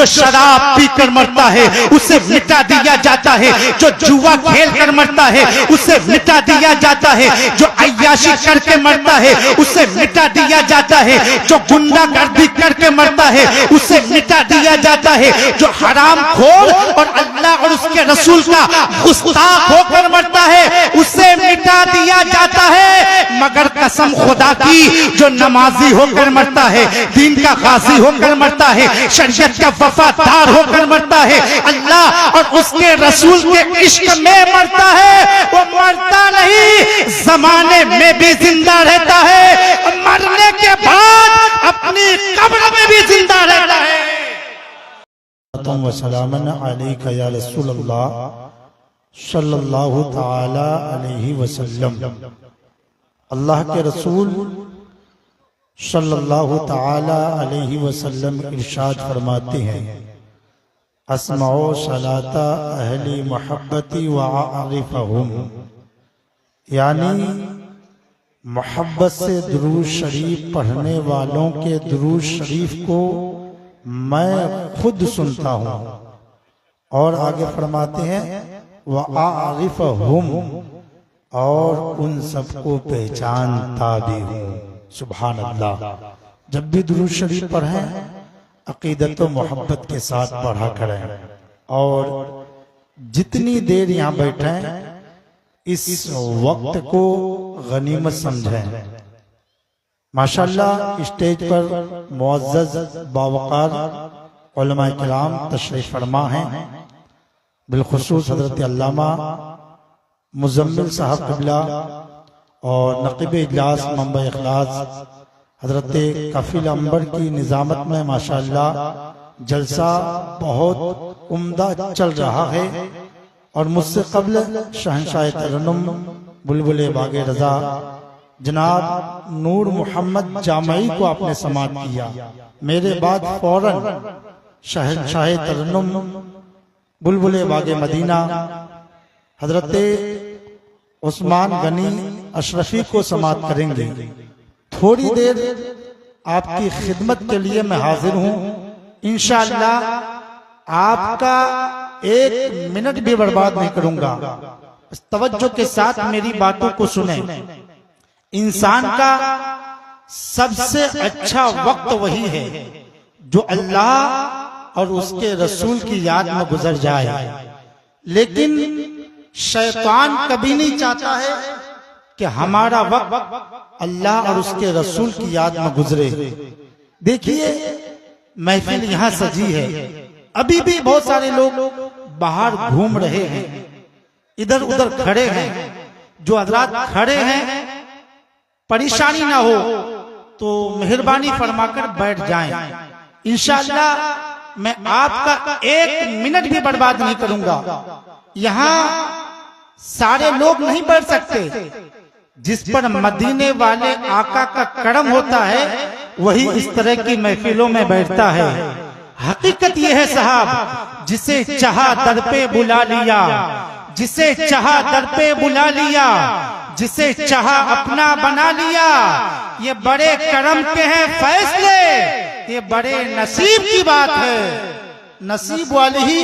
जो शराब पीकर मरता है उसे मिटा दिया जाता है, जो जुआ खेल कर मरता है उसे मिटा दिया जाता है, जो अय्याशी करके मरता है उसे मिटा दिया जाता है, जो गुंडागर्दी करके मरता है उसे मिटा दिया जाता है, जो हराम खोर और अल्लाह और उसके रसूल का गुस्ताख होकर मरता है उसे मिटा दिया जाता है। मगर कसम खुदा की जो नमाजी होकर मरता है, दीन का गाजी होकर मरता है, शरीयत का वफादार होकर मरता है, अल्लाह और उसके रसूल के इश्क में मरता है, वो मरता नहीं, जमाने में भी जिंदा रहता है, मरने के बाद अपनी कब्र में भी जिंदा रहता है। वसलामन अलैका या रसूलल्लाह सल्लल्लाहु ताला अलैहि वसल्लम। अल्लाह के रसूल सल्लल्लाहु ताला अलैहि वसल्लम इरशाद फरमाते हैं, अस्माओ सलाता अहली मोहब्बती व आरिफहुम, यानी मोहब्बत से दुरूद शरीफ पढ़ने वालों के दुरूद शरीफ को मैं खुद सुनता हूँ। और आगे फरमाते हैं व आरिफहुम, और उन सबको पहचानता भी हूँ। सुभान अल्लाह। जब भी दुरूद शरीफ पढ़ें अकीदत व मोहब्बत के साथ पढ़ा करें, और जितनी देर यहाँ बैठे इस वक्त को गनीमत समझें। माशाअल्लाह स्टेज पर मुअज़्ज़ज़ बावक़ार उलमा किराम तशरीफ़ फरमा हैं, बिलखुसूस हज़रत अल्लामा मुज़म्मिल साहब क़िबला और नक़ीब इजलास मंबा इखलास हज़रत कफ़ील अंबर की निज़ामत में माशाअल्लाह जलसा बहुत उम्दा चल रहा है। और मुझसे कब्ल शहंशाह तरन्नुम बुलबुल बागे रजा जनाब नूर मोहम्मद जामई को आपने समाअत किया। मेरे बाद फौरन शहंशाह तरन्नुम बुलबुल बागे मदीना हजरत उस्मान गनी अशरफी को समाअत करेंगे। थोड़ी देर आपकी खिदमत के लिए मैं हाजिर हूँ। इंशाअल्लाह आपका एक मिनट भी बर्बाद नहीं करूंगा। तवज्जो के साथ मेरी बातों को सुने। इंसान का सबसे अच्छा वक्त वही है जो अल्लाह और उसके रसूल की याद में गुजर जाए, लेकिन शैतान कभी नहीं चाहता है कि हमारा वक्त अल्लाह और उसके रसूल की याद में गुजरे। देखिए महफिल यहाँ सजी है, अभी भी बहुत सारे लोग बाहर घूम रहे हैं, इधर उधर खड़े हैं। जो हजरात खड़े हैं परेशानी ना हो तो मेहरबानी फरमाकर बैठ जाएं। इंशाअल्लाह मैं आपका एक मिनट भी बर्बाद नहीं करूंगा। यहाँ सारे लोग नहीं बैठ सकते। जिस पर मदीने वाले आका का करम होता है वही इस तरह की महफिलों में बैठता है। हकीकत यह है साहब, जिसे चाहा दर पे बुला लिया, जिसे चाहा दर पे बुला लिया, जिसे चाहा अपना बना लिया। ये बड़े करम के हैं फैसले, ये बड़े नसीब की बात है। नसीब वाले ही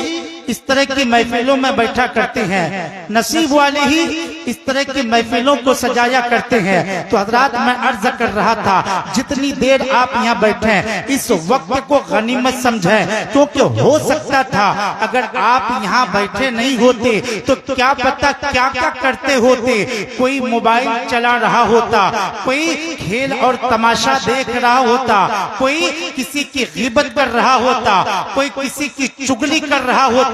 इस तरह की महफिलों में बैठा करते हैं, नसीब वाले ही इस तरह की महफिलों को सजाया करते हैं। तो हजरात मैं अर्ज कर रहा था, जितनी देर आप यहाँ बैठे इस वक्त को गनीमत समझें, क्योंकि हो सकता था अगर आप यहाँ बैठे नहीं होते तो क्या पता क्या क्या करते होते। कोई मोबाइल चला रहा होता, कोई खेल और तमाशा देख रहा होता, कोई किसी की ग़ीबत कर रहा होता, कोई किसी की चुगली कर रहा होता,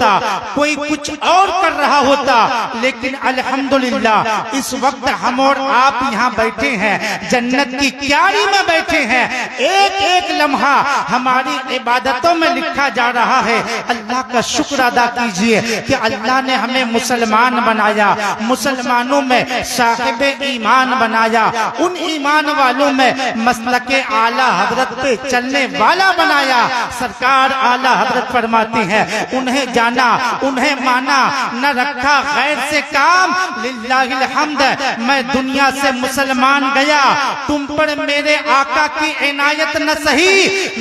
कोई कुछ और कर रहा होता। लेकिन अल्हम्दुलिल्लाह इस वक्त हम और आप यहाँ बैठे हैं, जन्नत की क्यारी में बैठे हैं। एक एक लम्हा हमारी इबादतों में लिखा जा रहा है। अल्लाह का शुक्र अदा कीजिए कि अल्लाह ने हमें मुसलमान बनाया, मुसलमानों में साहिब ईमान बनाया, उन ईमान वालों में मसलके आला हजरत पे चलने वाला बनाया। सरकार आला हजरत फरमाती हैं, उन्हें जाना उन्हें माना, न रखा गैर से काम, लिल्लाहिल हम्द, मैं दुनिया से मुसलमान गया, तुम पर मेरे आका की इनायत न सही,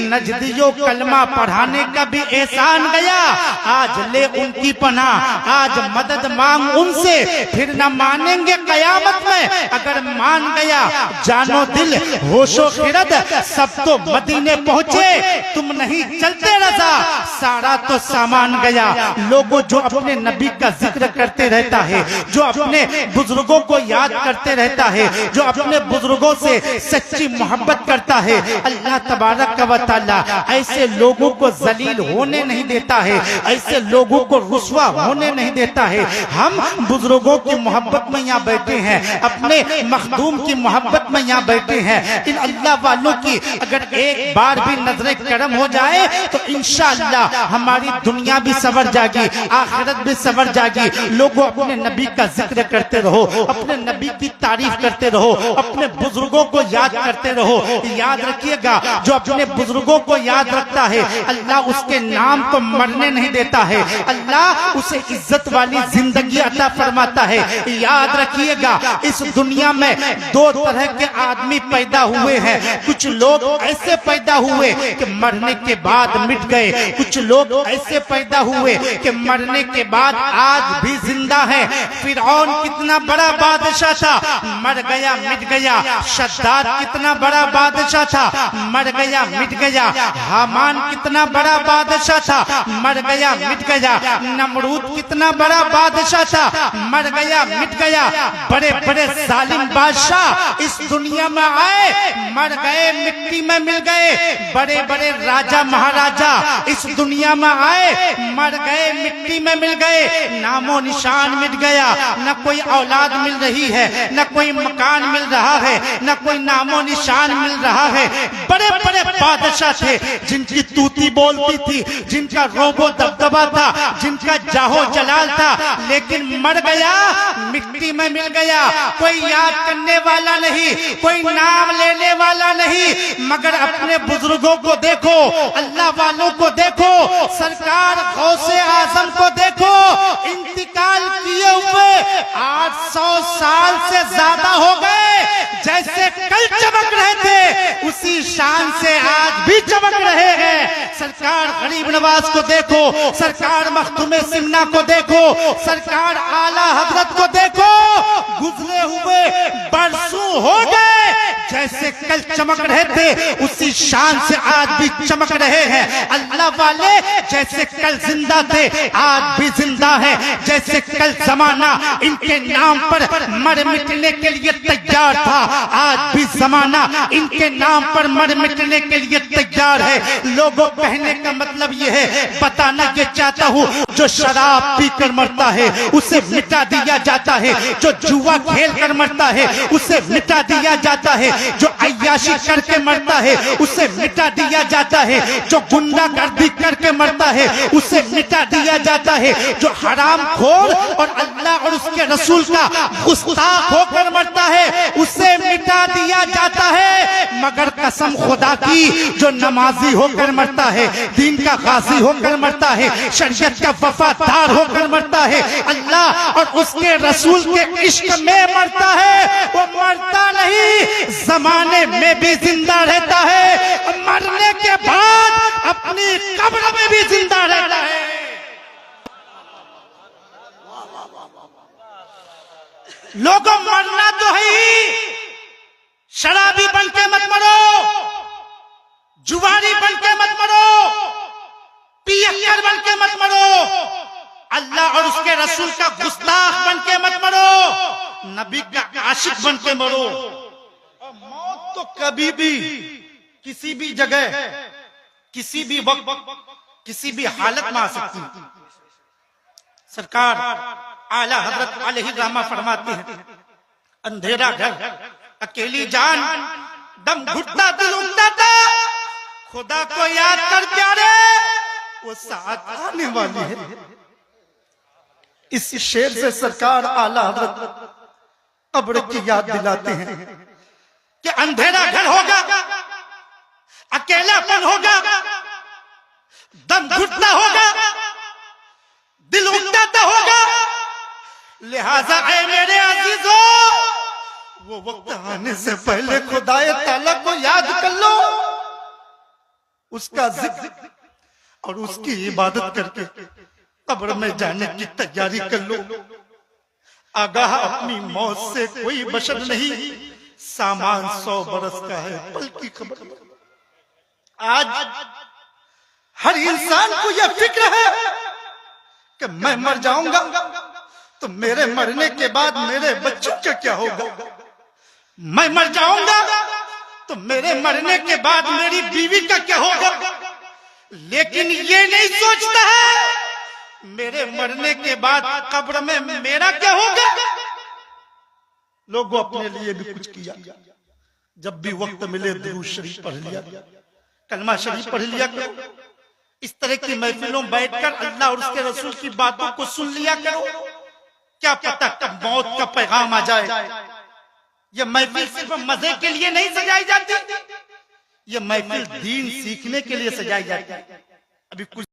नजदियों कलमा पढ़ाने का भी एहसान गया। आज ले उनकी पनाह, आज मदद मांग उनसे, फिर न मानेंगे कयामत में। अगर मान गया जानो दिल होशो खिरद, सब तो मदीने पहुंचे, तुम नहीं चलते रजा, सारा तो सामान गया। लोगों जो अपने नबी का जिक्र करते रहता है, जो अपने बुजुर्गों को याद करते रहता है, जो अपने बुजुर्गों से सच्ची मोहब्बत करता है, अल्लाह तबारक व तआला ऐसे लोगों को जलील होने नहीं देता है, ऐसे लोगों को रुस्वा होने नहीं देता है। हम बुजुर्गों की मोहब्बत में यहाँ बैठे हैं, अपने मखदूम की मोहब्बत में यहाँ बैठे हैं। इन अल्लाह वालों की अगर एक बार भी नजर करम हो जाए तो इंशाअल्लाह हमारी दुनिया भी सवर जाएगी, आखिरत भी सवर जाएगी। लोगों अपने नबी का जिक्र करते रहो, अपने नबी की तारीफ करते रहो, अपने बुजुर्गों को याद करते रहो। याद रखिएगा, जो अपने बुजुर्गों को याद रखता है अल्लाह उसके नाम को मरने नहीं देता है, अल्लाह उसे इज्जत वाली जिंदगी अता फरमाता है। याद रखिएगा, इस दुनिया में दो तरह के आदमी पैदा हुए हैं। कुछ लोग ऐसे पैदा हुए कि मरने के बाद मिट गए, कुछ लोग ऐसे पैदा हुए कि मरने के बाद आज भी जिंदा है। फिरौन कितना बड़ा बादशाह था, मर गया मिट गया। शद्दाद कितना बड़ा बादशाह था, मर गया मिट गया। हामान कितना बड़ा बादशाह था, मर गया मिट गया। नमरूद कितना बड़ा बादशाह था, मर गया मिट गया। बड़े बड़े जालिम बादशाह इस दुनिया में आए, मर गए मिट्टी में मिल गए। बड़े बड़े राजा महाराजा इस दुनिया में आए, मर गए मिट्टी में मिल गए। नामो निशान मिट गया, न कोई औलाद मिल रही है, न कोई मकान मिल रहा है, न कोई नामो निशान मिल रहा है। बड़े बड़े बादशाह थे जिनकी तूती बोलती थी, जिनका रोबो दबदबा था, जिनका जाहो जलाल था, लेकिन मर गया मिट्टी में मिल गया। कोई याद करने वाला नहीं, कोई नाम लेने वाला नहीं, मगर अपने बुजुर्गों को देखो, अल्लाह वालों को देखो, सरकार गौसे आजम को देखो, इंतकाल किए हुए 800 साल से ज्यादा हो गए। जैसे कल चमक रहे थे उसी शान से आज भी चमक रहे हैं। सरकार गरीब नवाज को देखो, सरकार मखदूम सिन्हा को देखो, सरकार आला हजरत को देखो, गुजरे हुए बरसों हो गए। जैसे कल चमक रहे थे उसी शान से आज भी चमक रहे हैं। अल्लाह वाले जैसे कल जिंदा थे आज भी जिंदा है। जैसे कल जमाना इनके नाम पर मर मिटने के लिए तैयार था, आज भी जमाना इनके नाम पर मर मिटने के लिए तैयार है। लोगों कहने का मतलब ये है, बताना ये चाहता हूँ, जो शराब पीकर मरता है उसे मिटा दिया जाता है, जो जुआ खेल कर मरता है उसे मिटा दिया जाता है, जो अय्याशी करके मरता है उसे मिटा दिया जाता है, जो गुंडागर्दी करके मरता है उसे मिटा दिया जाता है, जो हराम खोर और अल्लाह और उसके रसूल का गुस्ताख होकर मरता है उसे मिटा दिया जाता है। मगर कसम खुदा की, जो नमाजी होकर मरता है, दीन का गाजी होकर मरता है, शरीयत का वफादार होकर मरता है, अल्लाह और उसके रसूल के इश्क में मरता है, वो मरता नहीं, जमाने में भी जिंदा रहता है, मरने के बाद अपनी कब्र में भी जिंदा रहता है। लोगों मरना तो है ही, शराबी बन के मत मरो, जुआरी बन के मत मरो, पियक्कर बन के मत मरो, अल्लाह और उसके रसूल का गुस्ताख बन के मत मरो, नबी का आशिक बन के मरो। और मौत तो कभी भी, किसी भी जगह, किसी भी वक्त, किसी भी हालत में आ सकती है। सरकार आला हजरत अलैहि रहमा फरमाते हैं, अंधेरा घर, अकेली जान, दम घुटता दिल उठता था, खुदा को याद कर प्यारे, वो साथ आने वाली है। इस शेर से सरकार आला हजरत कब्र की याद दिलाते हैं कि अंधेरा घर होगा, अकेलापन होगा, दम घुटता होगा, दिल उठता होगा, लिहाजा ऐ मेरे अजीजों, वो वक्त आने से पहले खुदाए ताला को याद कर लो, उसका जिक्र और उसकी इबादत करके कब्र में जाने की तैयारी कर लो। आगाह अपनी मौत से कोई बशर नहीं, सामान 100 बरस का है, पल की खबर। आज हर इंसान को यह फिक्र है कि मैं मर जाऊंगा तो मेरे मरने के बाद मेरे बच्चों का क्या होगा, मैं मर जाऊंगा तो मेरे मरने के बाद मेरी बीवी का क्या होगा। लेकिन ये नहीं सोचता है मेरे मरने के बाद कब्र में मेरा क्या होगा। लोगों अपने लिए भी कुछ किया, जब भी वक्त मिले दुरूद शरीफ पढ़ लिया, कलमा शरीफ पढ़ लिया करो। इस तरह की महफिलों में बैठकर अल्लाह और उसके रसूल की बातों को सुन लिया करो। क्या पता कब मौत का पैगाम आ जाए। यह महफिल सिर्फ मजे के लिए नहीं सजाई जाती, यह महफिल दीन सीखने के लिए सजाई जाती है। अभी कुछ